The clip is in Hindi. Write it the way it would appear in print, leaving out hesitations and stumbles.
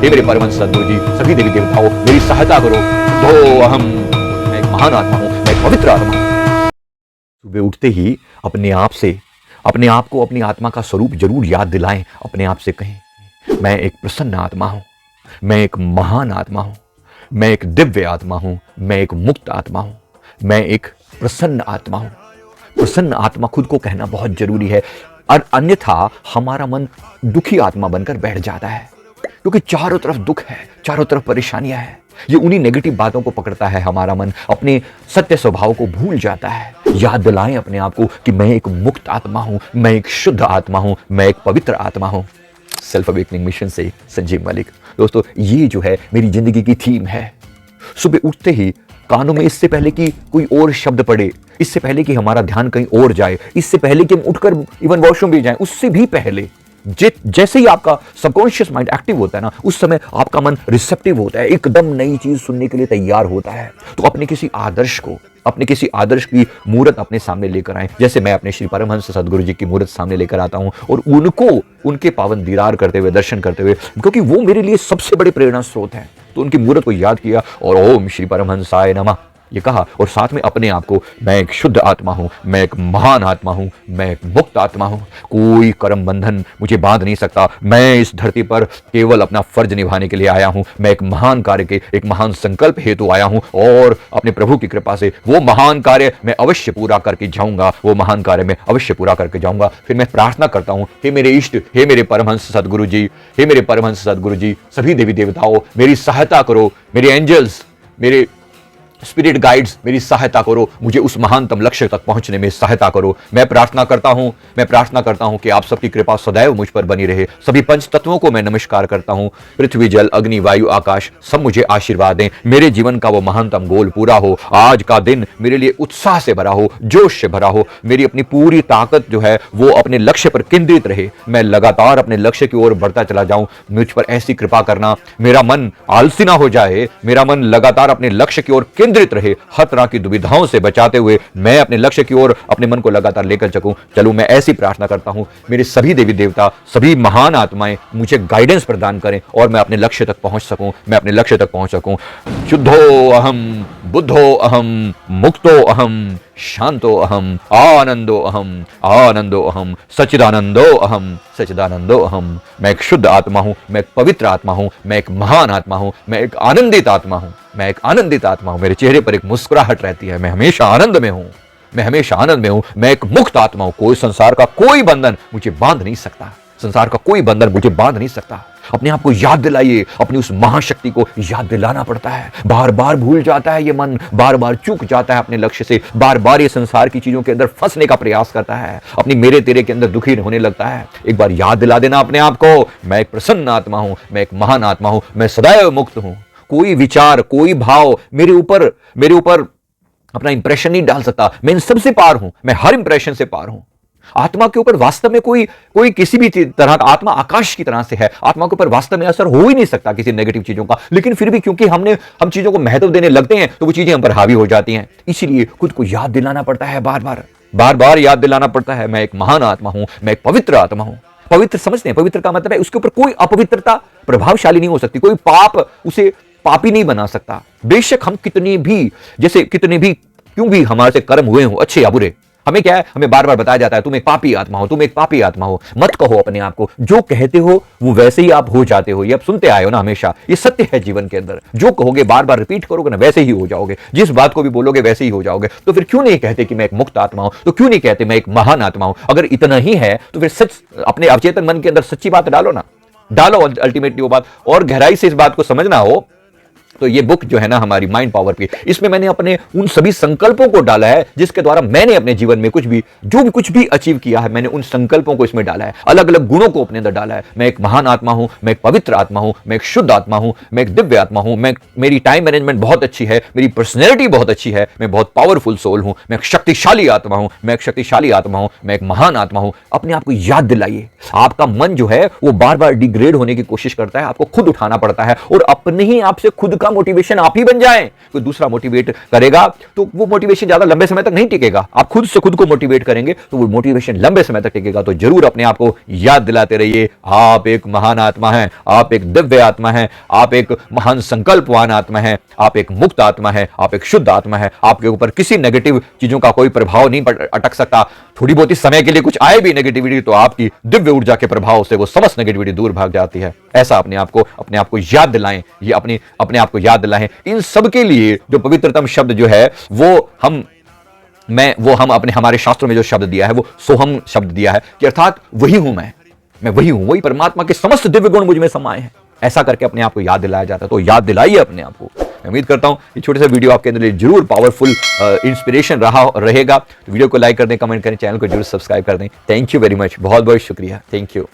हे मेरे परमहंस सद्गुरु जी, सभी देवी देवताओं मेरी सहायता करो। शुद्धो अहम, मैं एक महान आत्मा हूं, मैं एक पवित्र आत्मा हूं। सुबह उठते ही अपने आप से, अपने आप को अपनी आत्मा का स्वरूप जरूर याद दिलाएं। अपने आप से कहें, मैं एक प्रसन्न आत्मा हूं, मैं एक महान आत्मा हूं, मैं एक दिव्य आत्मा हूं, मैं एक मुक्त आत्मा हूं, मैं एक प्रसन्न आत्मा हूं। प्रसन्न आत्मा खुद को कहना बहुत जरूरी है, और अन्यथा हमारा मन दुखी आत्मा बनकर बैठ जाता है, क्योंकि चारों तरफ दुख है, चारों तरफ परेशानियां हैं। ये उन्हीं नेगेटिव बातों को पकड़ता है, हमारा मन अपने सत्य स्वभाव को भूल जाता है। याद दिलाएं अपने आप को कि मैं एक मुक्त आत्मा हूं, मैं एक शुद्ध आत्मा हूं, मैं एक पवित्र आत्मा हूं। सेल्फ अवेकनिंग मिशन से संजीव मलिक। दोस्तों, ये जो है मेरी जिंदगी की थीम है। सुबह उठते ही कानों में, इससे पहले कि कोई और शब्द पड़े, इससे पहले कि हमारा ध्यान कहीं और जाए, इससे पहले कि हम उठकर इवन वॉशरूम भी जाएं, उससे भी पहले जैसे ही आपका सबकॉन्शियस माइंड एक्टिव होता है ना, उस समय आपका मन रिसेप्टिव होता है, एकदम नई चीज सुनने के लिए तैयार होता है। तो अपने किसी आदर्श की मूर्त अपने सामने लेकर आए। जैसे मैं अपने श्री परमहंस सद्गुरु जी की मूर्त सामने लेकर आता हूं और उनके पावन दीदार करते हुए, दर्शन करते हुए, क्योंकि वो मेरे लिए सबसे बड़े प्रेरणा स्रोत हैं, तो उनकी मूर्त को याद किया और ओम श्री परमहंसाय नमः ये कहा, और साथ में अपने आप को, मैं एक शुद्ध आत्मा हूं, मैं एक महान आत्मा हूं, मैं एक मुक्त आत्मा हूं, कोई कर्म बंधन मुझे बांध नहीं सकता। मैं इस धरती पर केवल अपना फर्ज निभाने के लिए आया हूं। मैं एक महान कार्य के, एक महान संकल्प हेतु आया हूं, और अपने प्रभु की कृपा से वो महान कार्य मैं अवश्य पूरा करके जाऊंगा, वो महान कार्य मैं अवश्य पूरा करके जाऊंगा। फिर मैं प्रार्थना करता हूं, हे मेरे इष्ट, हे मेरे परमहंस सद्गुरु जी, हे मेरे परमहंस सद्गुरु जी, सभी देवी देवताओं मेरी सहायता करो, मेरे एंजल्स, मेरे स्पिरिट गाइड्स मेरी सहायता करो, मुझे उस महानतम लक्ष्य तक पहुंचने में सहायता करो। मैं प्रार्थना करता हूं कि आप सबकी कृपा सदैव मुझ पर बनी रहे। सभी पंच तत्वों को मैं नमस्कार करता हूं। पृथ्वी, जल, अग्नि, वायु, आकाश सब मुझे आशीर्वाद दें। मेरे जीवन का वो महानतम गोल पूरा हो। आज का दिन मेरे लिए उत्साह से भरा हो, जोश से भरा हो। मेरी अपनी पूरी ताकत जो है वो अपने लक्ष्य पर केंद्रित रहे। मैं लगातार अपने लक्ष्य की ओर बढ़ता चला जाऊं। मुझ पर ऐसी कृपा करना, मेरा मन आलसी ना हो जाए, मेरा मन लगातार अपने लक्ष्य की ओर रहे। हर तरह की दुविधाओं से बचाते हुए मैं अपने लक्ष्य की ओर अपने मन को लगातार लेकर चलूं। मैं ऐसी प्रार्थना करता हूं, मेरे सभी देवी देवता, सभी महान आत्माएं मुझे गाइडेंस प्रदान करें और मैं अपने लक्ष्य तक पहुंच सकूं। शुद्धो अहम, बुद्धो अहम, मुक्तो अहम, शांतो अहम, आनंदो अहम, सच्चिदानंदो अहम। मैं एक शुद्ध आत्मा हूं, मैं एक पवित्र आत्मा हूं, मैं एक महान आत्मा हूं, मैं एक आनंदित आत्मा हूं, मेरे चेहरे पर एक मुस्कुराहट रहती है। मैं हमेशा आनंद में हूं, मैं एक मुक्त आत्मा हूं। कोई संसार का कोई बंधन मुझे बांध नहीं सकता। अपने आप को याद दिलाइए, अपनी उस महाशक्ति को याद दिलाना पड़ता है। बार बार भूल जाता है ये मन, बार बार चूक जाता है अपने लक्ष्य से, बार बार ये संसार की चीजों के अंदर फंसने का प्रयास करता है, अपनी मेरे तेरे के अंदर दुखी होने लगता है। एक बार याद दिला देना अपने आप को, मैं एक प्रसन्न आत्मा हूं, मैं एक महान आत्मा हूं, मैं सदैव मुक्त हूं। कोई विचार, कोई भाव मेरे ऊपर अपना इंप्रेशन नहीं डाल सकता। मैं इन सबसे पार हूं, मैं हर इंप्रेशन से पार हूं। आत्मा के ऊपर वास्तव में कोई किसी भी तरह का, आत्मा आकाश की तरह से है, आत्मा के ऊपर वास्तव में असर हो ही नहीं सकता किसी नेगेटिव चीजों का। लेकिन फिर भी क्योंकि हम चीजों को महत्व देने लगते हैं तो वो चीजें हम पर हावी हो जाती हैं। इसीलिए खुद को याद दिलाना पड़ता है, बार बार याद दिलाना पड़ता है, मैं एक महान आत्मा हूं, मैं एक पवित्र आत्मा हूं। पवित्र समझते हैं, पवित्र का मतलब है उसके ऊपर कोई अपवित्रता प्रभावशाली नहीं हो सकती, कोई पाप उसे पापी नहीं बना सकता। बेशक हम कितने भी क्यों भी हमारे से कर्म हुए हो, अच्छे या बुरे, हमें क्या है, हमें बार बार बताया जाता है तुम एक पापी आत्मा हो। मत कहो अपने आप को, जो कहते हो वो वैसे ही आप हो जाते हो। ये आप सुनते आए हो ना हमेशा, ये सत्य है जीवन के अंदर। जो कहोगे, बार बार रिपीट करोगे ना, वैसे ही हो जाओगे। जिस बात को भी बोलोगे वैसे ही हो जाओगे। तो फिर क्यों नहीं कहते कि मैं एक मुक्त आत्मा हूं? तो क्यों नहीं कहते मैं एक महान आत्मा हूं? अगर इतना ही है तो फिर सच अपने अवचेतन मन के अंदर सच्ची बात डालो अल्टीमेटली वो बात, और गहराई से इस बात को समझना हो तो ये बुक जो है ना हमारी माइंड पावर की, इसमें मैंने अपने उन सभी संकल्पों को डाला है जिसके द्वारा मैंने अपने जीवन में कुछ भी अचीव किया है। मैंने उन संकल्पों को इसमें डाला है, अलग अलग गुणों को अपने अंदर डाला है। मैं एक महान आत्मा हूं, मैं एक पवित्र आत्मा हूं, मैं एक शुद्ध आत्मा हूं, मैं एक दिव्य आत्मा हूं, मेरी टाइम मैनेजमेंट बहुत अच्छी है, मेरी पर्सनैलिटी बहुत अच्छी है, मैं बहुत पावरफुल सोल हूं, मैं एक शक्तिशाली आत्मा हूं, मैं एक महान आत्मा हूं। अपने आप को याद दिलाइए। आपका मन जो है वो बार बार डिग्रेड होने की कोशिश करता है, आपको खुद उठाना पड़ता है और अपने ही आप से खुद का मोटिवेशन आप ही बन जाएं। कोई दूसरा मोटिवेट करेगा तो वो मोटिवेशन ज्यादा लंबे समय तक नहीं टिकेगा। आप खुद से खुद को मोटिवेट करेंगे तो वो मोटिवेशन लंबे समय तक टिकेगा। तो जरूर अपने आप को याद दिलाते रहिए, आप एक महान आत्मा हैं, आप एक दिव्य आत्मा हैं, आप एक महान संकल्पवान आत्मा हैं, आप एक मुक्त आत्मा है, आप एक शुद्ध आत्मा है। आपके ऊपर किसी नेगेटिव चीजों का कोई प्रभाव नहीं अटक सकता। थोड़ी बहुत समय के लिए कुछ आए भी नेगेटिविटी तो आपकी दिव्य ऊर्जा के प्रभाव से वो समस्त नेगेटिविटी दूर भाग जाती है। ऐसा अपने आप को याद दिलाएं, ये अपने आप को याद दिलाएं। इन सब के लिए जो पवित्रतम शब्द जो है वो हम अपने हमारे शास्त्रों में जो शब्द दिया है वो सोहम शब्द दिया है कि अर्थात वही हूं मैं वही हूं, वही परमात्मा के समस्त दिव्य गुण मुझ में समाये हैं। ऐसा करके अपने आप को याद दिलाया जाता है। तो याद दिलाइए अपने आप को। मैं उम्मीद करता हूं ये छोटे सा वीडियो आपके अंदर जरूर पावरफुल इंस्पिरेशन रहेगा। तो वीडियो को लाइक कर दें, कमेंट करें, चैनल को जरूर सब्सक्राइब कर दें। थैंक यू वेरी मच, बहुत बहुत शुक्रिया, थैंक यू।